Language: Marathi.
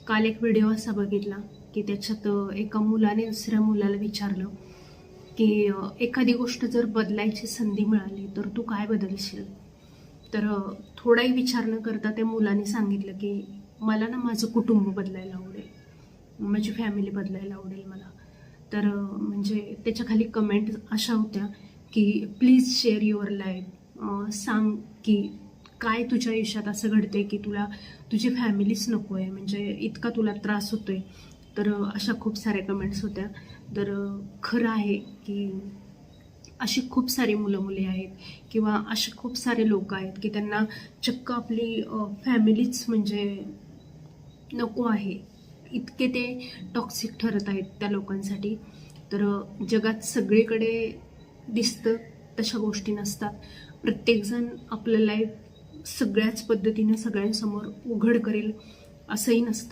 काल एक व्हिडिओ असा बघितला की त्याच्यात एका मुलाने दुसऱ्या मुलाला विचारलं की एखादी गोष्ट जर बदलायची संधी मिळाली तर तू काय बदलशील. तर थोडाही विचार न करता त्या मुलाने सांगितलं की मला ना माझं कुटुंब बदलायला आवडेल, माझी फॅमिली बदलायला आवडेल मला. तर म्हणजे त्याच्या खाली कमेंट अशा होत्या की प्लीज शेअर युअर लाईफ, सांग की काय तुझ्या आयुष्यात असं घडते की तुला तुझी फॅमिलीच नको आहे, म्हणजे इतका तुला त्रास होतोय. तर अशा खूप साऱ्या कमेंट्स होत्या. तर खरं आहे की अशी खूप सारी मुलं मुली आहेत किंवा असे खूप सारे लोक आहेत की त्यांना चक्क आपली फॅमिलीच म्हणजे नको आहे, इतके ते टॉक्सिक ठरत आहेत त्या लोकांसाठी. तर जगात सगळीकडे दिसतं तशा गोष्टी नसतात. प्रत्येकजण आपलं लाईफ सगळ्याच पद्धतीने सगळ्यांसमोर उघड करेल असंही नसतं.